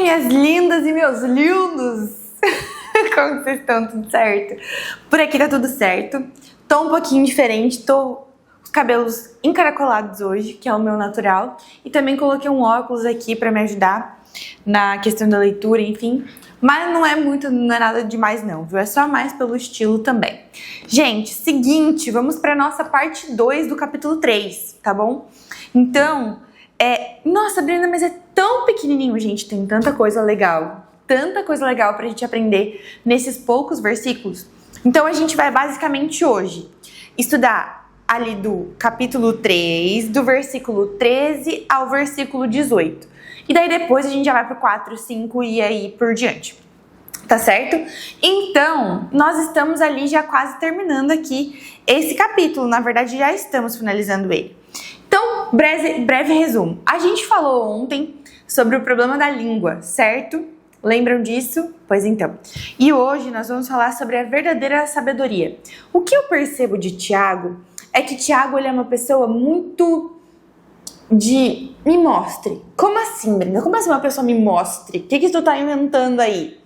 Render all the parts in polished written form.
minhas lindas e meus lindos? Como vocês estão? Tudo certo? Por aqui tá tudo certo. Tô um pouquinho diferente, tô com os cabelos encaracolados hoje, que é o meu natural. E também coloquei um óculos aqui pra me ajudar na questão da leitura, enfim. Mas não é nada demais não, viu? É só mais pelo estilo também. Gente, seguinte, vamos pra nossa parte 2 do capítulo 3, tá bom? Então, nossa, Brenda, mas é tão pequenininho, gente, tem tanta coisa legal pra gente aprender nesses poucos versículos. Então, a gente vai basicamente hoje estudar ali do capítulo 3, do versículo 13 ao versículo 18. E daí depois a gente já vai pro 4, 5 e aí por diante. Tá certo? Então, nós estamos ali já quase terminando aqui esse capítulo. Na verdade, já estamos finalizando ele. Então, breve resumo. A gente falou ontem sobre o problema da língua, certo? Lembram disso? Pois então. E hoje nós vamos falar sobre a verdadeira sabedoria. O que eu percebo de Tiago é que Tiago ele é uma pessoa muito de me mostre. Como assim, Brenda? Como assim uma pessoa me mostre? O que tu tá inventando aí?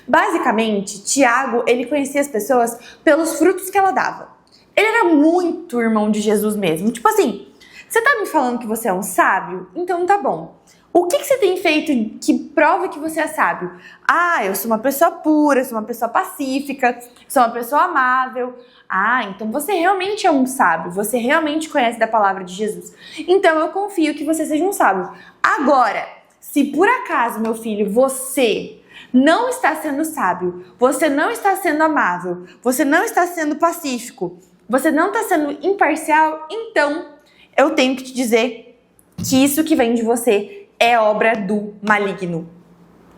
Basicamente, Tiago, ele conhecia as pessoas pelos frutos que ela dava. Ele era muito irmão de Jesus mesmo. Tipo assim, você tá me falando que você é um sábio? Então tá bom. O que você tem feito que prova que você é sábio? Ah, eu sou uma pessoa pura, sou uma pessoa pacífica, sou uma pessoa amável. Ah, então você realmente é um sábio, você realmente conhece da palavra de Jesus. Então eu confio que você seja um sábio. Agora, se por acaso, meu filho, você não está sendo sábio, você não está sendo amável, você não está sendo pacífico, você não está sendo imparcial, então eu tenho que te dizer que isso que vem de você é obra do maligno.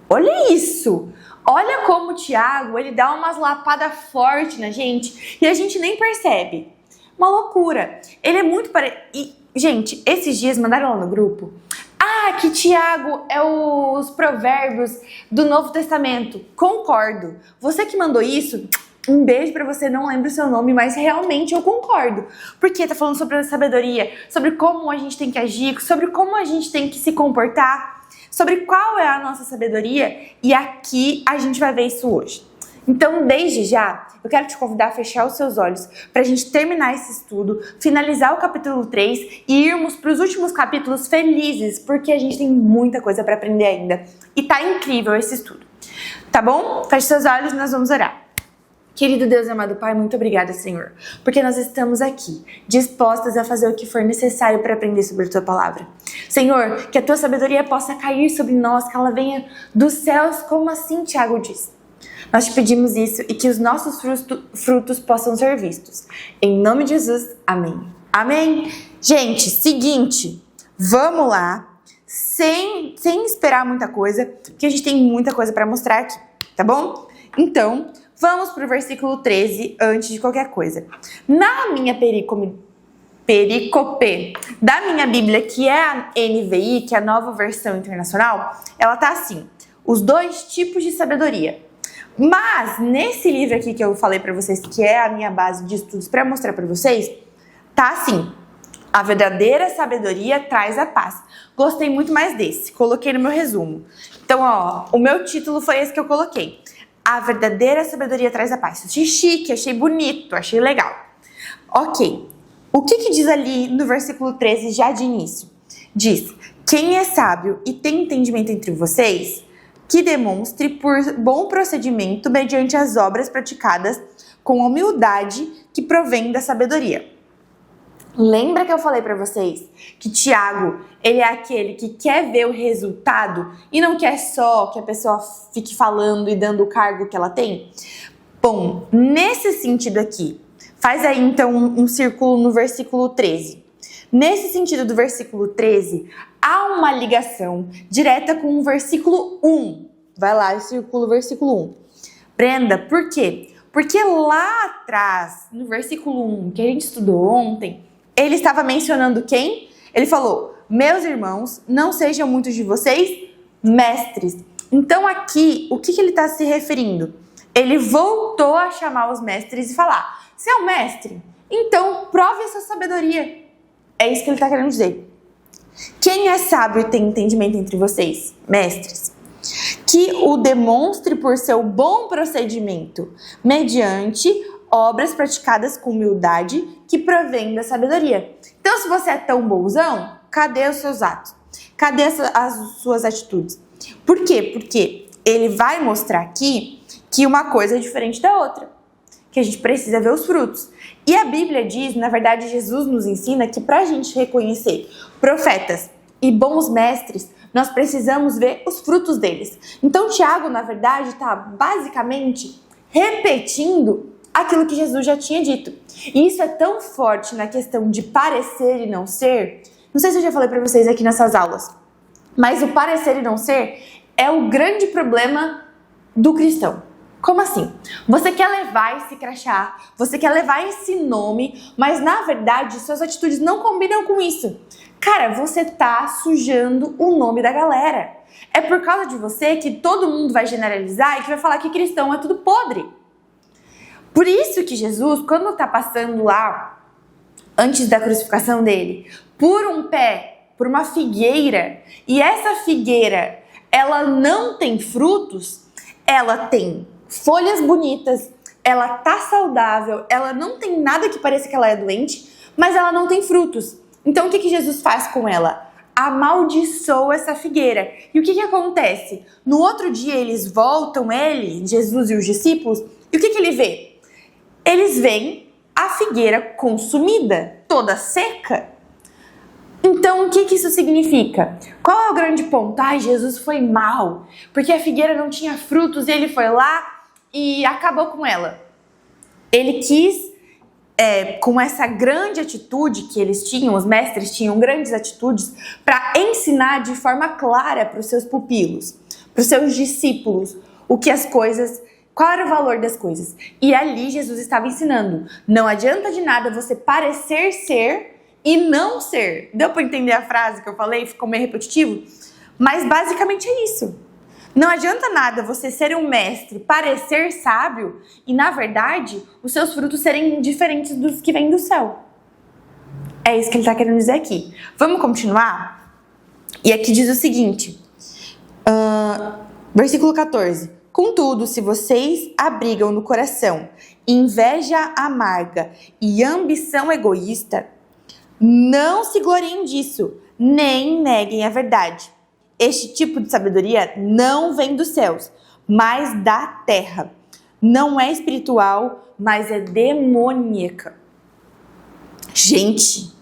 Olha isso! Olha como o Tiago, ele dá umas lapadas fortes na gente e a gente nem percebe. Uma loucura. Ele é muito E, gente, esses dias mandaram lá no grupo. Ah, que Tiago é os provérbios do Novo Testamento. Concordo. Você que mandou isso, um beijo pra você, não lembro o seu nome, mas realmente eu concordo. Porque tá falando sobre a sabedoria, sobre como a gente tem que agir, sobre como a gente tem que se comportar, sobre qual é a nossa sabedoria, e aqui a gente vai ver isso hoje. Então, desde já, eu quero te convidar a fechar os seus olhos pra gente terminar esse estudo, finalizar o capítulo 3 e irmos pros últimos capítulos felizes, porque a gente tem muita coisa pra aprender ainda. E tá incrível esse estudo. Tá bom? Feche seus olhos e nós vamos orar. Querido Deus e amado Pai, muito obrigada, Senhor, porque nós estamos aqui, dispostas a fazer o que for necessário para aprender sobre a Tua Palavra. Senhor, que a Tua sabedoria possa cair sobre nós, que ela venha dos céus, como assim Tiago diz. Nós te pedimos isso e que os nossos frutos possam ser vistos. Em nome de Jesus, amém. Amém? Gente, seguinte, vamos lá, sem esperar muita coisa, porque a gente tem muita coisa para mostrar aqui, tá bom? Então, vamos para o versículo 13 antes de qualquer coisa. Na minha pericope da minha Bíblia, que é a NVI, que é a Nova Versão Internacional, ela tá assim, os 2 tipos de sabedoria. Mas nesse livro aqui que eu falei para vocês, que é a minha base de estudos para mostrar para vocês, tá assim, a verdadeira sabedoria traz a paz. Gostei muito mais desse, coloquei no meu resumo. Então, ó, o meu título foi esse que eu coloquei. A verdadeira sabedoria traz a paz. Achei chique, achei bonito, achei legal. Ok. O que diz ali no versículo 13 já de início? Diz, quem é sábio e tem entendimento entre vocês, que demonstre por bom procedimento mediante as obras praticadas com a humildade que provém da sabedoria. Lembra que eu falei pra vocês que Tiago, ele é aquele que quer ver o resultado e não quer só que a pessoa fique falando e dando o cargo que ela tem? Bom, nesse sentido aqui, faz aí então um círculo no versículo 13. Nesse sentido do versículo 13, há uma ligação direta com o versículo 1. Vai lá, eu circulo o versículo 1. Brenda, por quê? Porque lá atrás, no versículo 1, que a gente estudou ontem, ele estava mencionando quem? Ele falou, meus irmãos, não sejam muitos de vocês mestres. Então aqui, o que ele está se referindo? Ele voltou a chamar os mestres e falar, você é um mestre? Então prove a sua sabedoria. É isso que ele está querendo dizer. Quem é sábio e tem entendimento entre vocês? Mestres. que o demonstre por seu bom procedimento, mediante obras praticadas com humildade que provém da sabedoria. Então, se você é tão bonzão, cadê os seus atos? Cadê as suas atitudes? Por quê? Porque ele vai mostrar aqui que uma coisa é diferente da outra, que a gente precisa ver os frutos. E a Bíblia diz, na verdade, Jesus nos ensina que para a gente reconhecer profetas e bons mestres, nós precisamos ver os frutos deles. Então, Tiago, na verdade, está basicamente repetindo aquilo que Jesus já tinha dito. E isso é tão forte na questão de parecer e não ser. Não sei se eu já falei para vocês aqui nessas aulas, mas o parecer e não ser é o grande problema do cristão. Como assim? Você quer levar esse crachá, você quer levar esse nome, mas na verdade suas atitudes não combinam com isso. Cara, você tá sujando o nome da galera. É por causa de você que todo mundo vai generalizar e que vai falar que cristão é tudo podre. Por isso que Jesus, quando tá passando lá, antes da crucificação dele, por um pé, por uma figueira, e essa figueira, ela não tem frutos, ela tem folhas bonitas, ela tá saudável, ela não tem nada que pareça que ela é doente, mas ela não tem frutos. Então o que Jesus faz com ela? Amaldiçoa essa figueira. E o que acontece? No outro dia eles voltam, Jesus e os discípulos, e o que ele vê? Eles veem a figueira consumida, toda seca. Então, o que isso significa? Qual é o grande ponto? Ai, Jesus foi mal, porque a figueira não tinha frutos e ele foi lá e acabou com ela. Ele quis, com essa grande atitude que eles tinham, os mestres tinham grandes atitudes, para ensinar de forma clara para os seus pupilos, para os seus discípulos, qual era o valor das coisas. E ali Jesus estava ensinando, não adianta de nada você parecer ser e não ser. Deu para entender a frase que eu falei? Ficou meio repetitivo? Mas basicamente é isso. Não adianta nada você ser um mestre, parecer sábio e, na verdade, os seus frutos serem diferentes dos que vêm do céu. É isso que ele está querendo dizer aqui. Vamos continuar? E aqui diz o seguinte, versículo 14. Contudo, se vocês abrigam no coração inveja amarga e ambição egoísta, não se gloriem disso, nem neguem a verdade. Este tipo de sabedoria não vem dos céus, mas da terra. Não é espiritual, mas é demoníaca. Gente,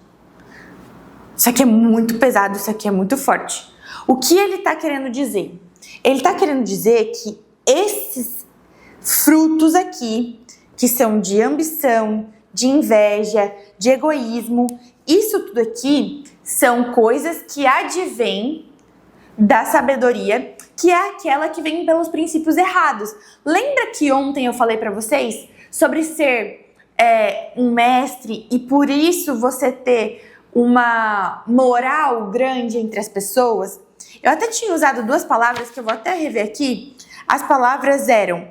isso aqui é muito pesado, isso aqui é muito forte. O que ele está querendo dizer? Ele está querendo dizer que esses frutos aqui, que são de ambição, de inveja, de egoísmo, isso tudo aqui são coisas que advêm da sabedoria, que é aquela que vem pelos princípios errados. Lembra que ontem eu falei para vocês sobre ser um mestre e por isso você ter uma moral grande entre as pessoas? Eu até tinha usado duas palavras que eu vou até rever aqui. As palavras eram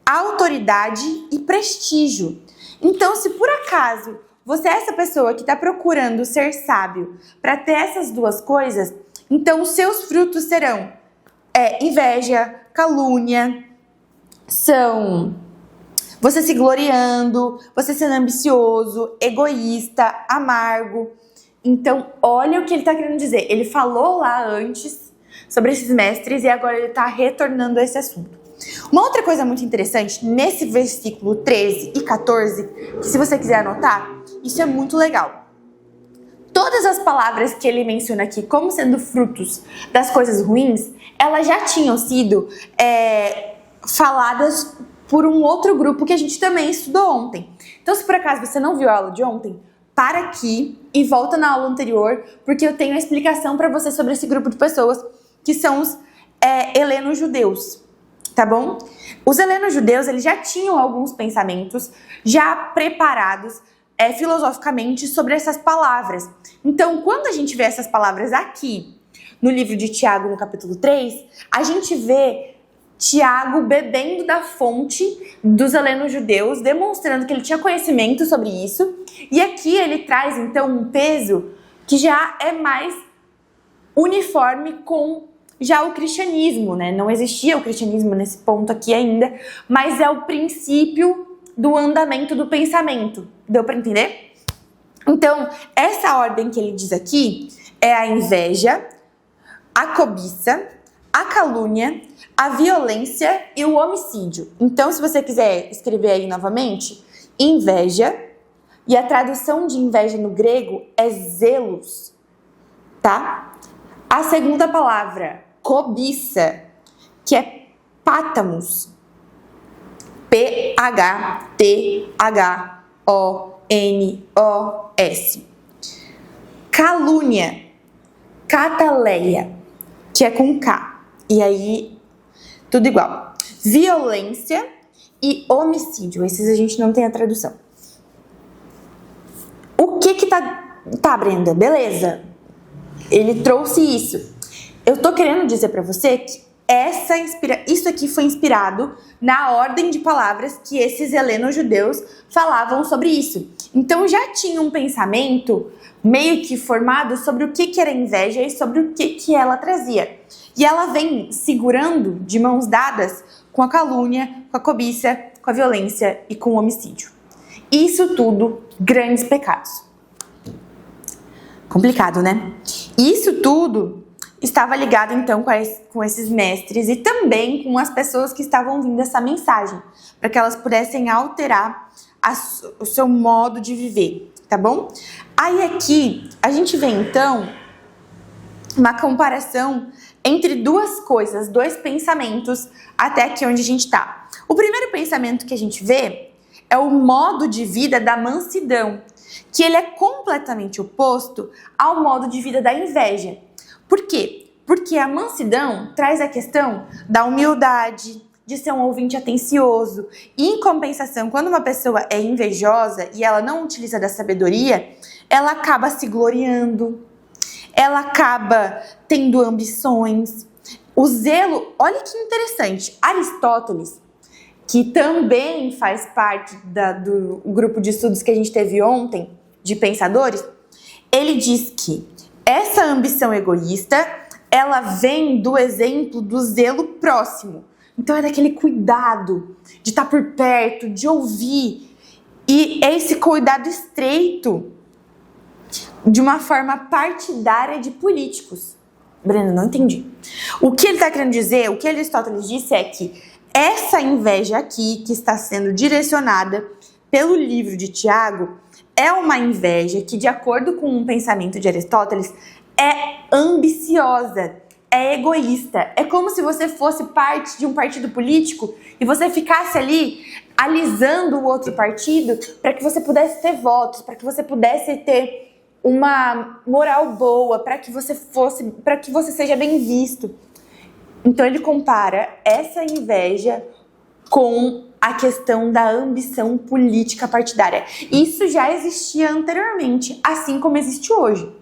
autoridade e prestígio. Então, se por acaso você é essa pessoa que está procurando ser sábio para ter essas duas coisas, então os seus frutos serão inveja, calúnia, são você se gloriando, você sendo ambicioso, egoísta, amargo. Então, olha o que ele está querendo dizer. Ele falou lá antes sobre esses mestres e agora ele está retornando a esse assunto. Uma outra coisa muito interessante, nesse versículo 13 e 14, que se você quiser anotar, isso é muito legal. Todas as palavras que ele menciona aqui como sendo frutos das coisas ruins, elas já tinham sido faladas por um outro grupo que a gente também estudou ontem. Então, se por acaso você não viu a aula de ontem, para aqui e volta na aula anterior, porque eu tenho a explicação para você sobre esse grupo de pessoas que são os helenos-judeus, tá bom? Os helenos-judeus, eles já tinham alguns pensamentos já preparados filosoficamente sobre essas palavras. Então, quando a gente vê essas palavras aqui, no livro de Tiago, no capítulo 3, a gente vê Tiago bebendo da fonte dos helenos-judeus, demonstrando que ele tinha conhecimento sobre isso. E aqui ele traz, então, um peso que já é mais uniforme com já o cristianismo, né? Não existia o cristianismo nesse ponto aqui ainda, mas é o princípio do andamento do pensamento. Deu para entender? Então, essa ordem que ele diz aqui é a inveja, a cobiça, a calúnia, a violência e o homicídio. Então, se você quiser escrever aí novamente, inveja, e a tradução de inveja no grego é zelos, tá? A segunda palavra, cobiça, que é pátamos, P-H-T-H-O-N-O-S. Calúnia, cataleia, que é com K. E aí, tudo igual. Violência e homicídio. Esses a gente não tem a tradução. O que tá, Brenda? Beleza. Ele trouxe isso. Eu tô querendo dizer pra você que isso aqui foi inspirado na ordem de palavras que esses heleno-judeus falavam sobre isso. Então já tinha um pensamento meio que formado sobre o que era inveja e sobre o que ela trazia. E ela vem segurando de mãos dadas com a calúnia, com a cobiça, com a violência e com o homicídio. Isso tudo, grandes pecados. Complicado, né? Isso tudo estava ligado então com esses mestres e também com as pessoas que estavam ouvindo essa mensagem, para que elas pudessem alterar o seu modo de viver, tá bom? Aí aqui a gente vê então uma comparação entre duas coisas, dois pensamentos até aqui onde a gente tá. O primeiro pensamento que a gente vê é o modo de vida da mansidão, que ele é completamente oposto ao modo de vida da inveja. Por quê? Porque a mansidão traz a questão da humildade, de ser um ouvinte atencioso. E, em compensação, quando uma pessoa é invejosa e ela não utiliza da sabedoria, ela acaba se gloriando, ela acaba tendo ambições. O zelo, olha que interessante, Aristóteles, que também faz parte do grupo de estudos que a gente teve ontem, de pensadores, ele diz que essa ambição egoísta, ela vem do exemplo do zelo próximo. Então é daquele cuidado de estar por perto, de ouvir. E é esse cuidado estreito de uma forma partidária de políticos. Brenda, não entendi. O que ele está querendo dizer, o que Aristóteles disse é que essa inveja aqui, que está sendo direcionada pelo livro de Tiago, é uma inveja que, de acordo com um pensamento de Aristóteles, é ambiciosa, é egoísta. É como se você fosse parte de um partido político e você ficasse ali alisando o outro partido para que você pudesse ter votos, para que você pudesse ter uma moral boa, para que você seja bem visto. Então ele compara essa inveja com a questão da ambição política partidária. Isso já existia anteriormente, assim como existe hoje.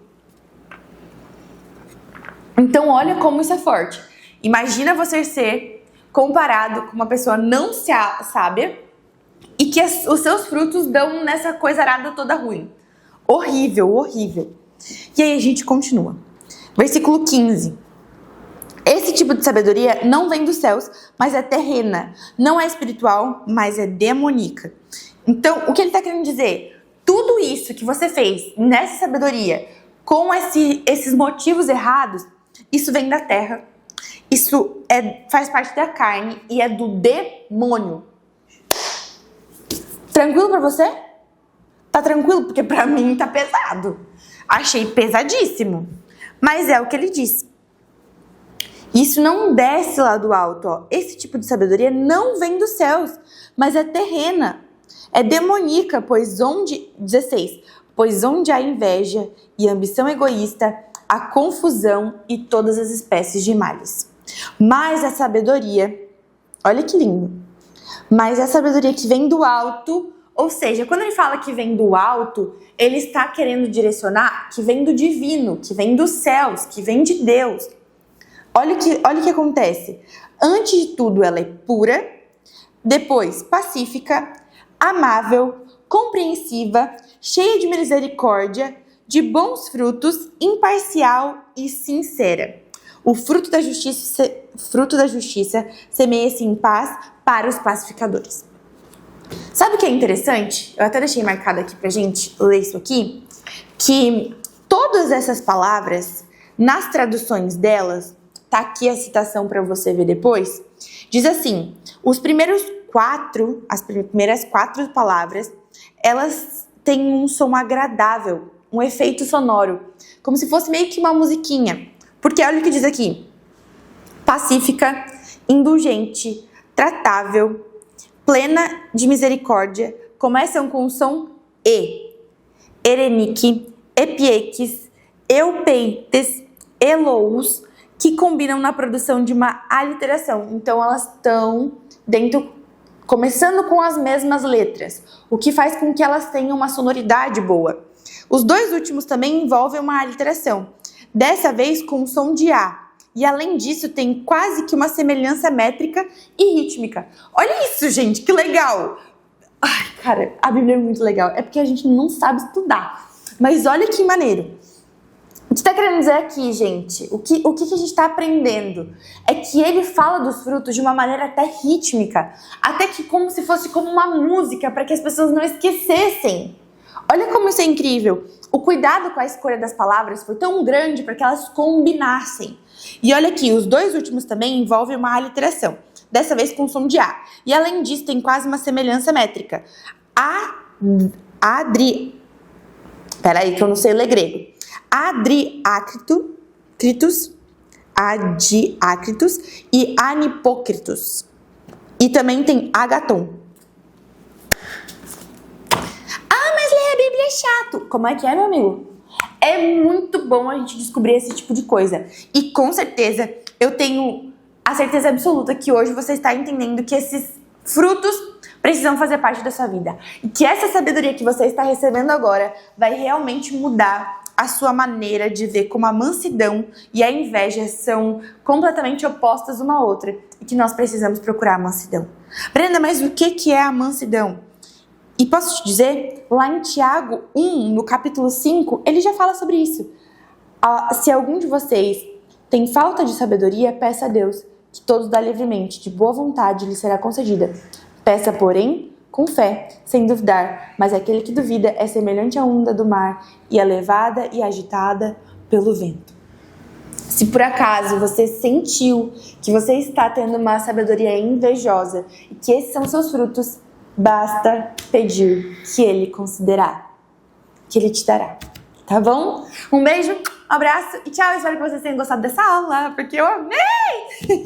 Então olha como isso é forte. Imagina você ser comparado com uma pessoa não sábia e que os seus frutos dão nessa coisa arada toda ruim. Horrível, horrível. E aí a gente continua. Versículo 15. Esse tipo de sabedoria não vem dos céus, mas é terrena. Não é espiritual, mas é demoníaca. Então, o que ele está querendo dizer? Tudo isso que você fez nessa sabedoria, com esses motivos errados, isso vem da terra. Isso faz parte da carne e é do demônio. Tranquilo pra você? Tá tranquilo? Porque pra mim tá pesado. Achei pesadíssimo. Mas é o que ele diz. Isso não desce lá do alto, ó. Esse tipo de sabedoria não vem dos céus, mas é terrena. É demoníaca, pois onde há inveja e ambição egoísta, há confusão e todas as espécies de males. Mas a sabedoria, olha que lindo, mas a sabedoria que vem do alto, ou seja, quando ele fala que vem do alto, ele está querendo direcionar que vem do divino, que vem dos céus, que vem de Deus. Olha o que acontece. Antes de tudo, ela é pura, depois pacífica, amável, compreensiva, cheia de misericórdia, de bons frutos, imparcial e sincera. O fruto da justiça semeia-se em paz para os pacificadores. Sabe o que é interessante? Eu até deixei marcado aqui pra gente ler isso aqui, que todas essas palavras, nas traduções delas, tá aqui a citação para você ver depois, diz assim, as primeiras 4 palavras, elas têm um som agradável, um efeito sonoro, como se fosse meio que uma musiquinha. Porque olha o que diz aqui, pacífica, indulgente, tratável, plena de misericórdia, começam com o som E. Erenique, epieques, eupeites, elous, que combinam na produção de uma aliteração. Então elas estão começando com as mesmas letras, o que faz com que elas tenham uma sonoridade boa. Os 2 últimos também envolvem uma aliteração, dessa vez com o som de A. E além disso, tem quase que uma semelhança métrica e rítmica. Olha isso, gente, que legal! Ai, cara, a Bíblia é muito legal. É porque a gente não sabe estudar. Mas olha que maneiro. O que está querendo dizer aqui, gente? O que a gente está aprendendo? É que ele fala dos frutos de uma maneira até rítmica. Até que como se fosse como uma música, para que as pessoas não esquecessem. Olha como isso é incrível. O cuidado com a escolha das palavras foi tão grande para que elas combinassem. E olha aqui, os 2 últimos também envolvem uma aliteração, dessa vez com som de A. E além disso, tem quase uma semelhança métrica. Peraí que eu não sei ler grego. Adiácritus e anipócritus. E também tem agaton. Mas ler a Bíblia é chato. Como é que é, meu amigo? É muito bom a gente descobrir esse tipo de coisa. E com certeza, eu tenho a certeza absoluta que hoje você está entendendo que esses frutos precisam fazer parte da sua vida. E que essa sabedoria que você está recebendo agora vai realmente mudar a sua maneira de ver como a mansidão e a inveja são completamente opostas uma à outra. E que nós precisamos procurar a mansidão. Brenda, mas o que é a mansidão? E posso te dizer, lá em Tiago 1, no capítulo 5, ele já fala sobre isso. Se algum de vocês tem falta de sabedoria, peça a Deus, que todos dá livremente, de boa vontade lhe será concedida. Peça, porém, com fé, sem duvidar, mas aquele que duvida é semelhante à onda do mar e é levada e agitada pelo vento. Se por acaso você sentiu que você está tendo uma sabedoria invejosa e que esses são seus frutos, basta pedir que Ele considerará, que Ele te dará, tá bom? Um beijo, um abraço e tchau. Espero que vocês tenham gostado dessa aula, porque eu amei!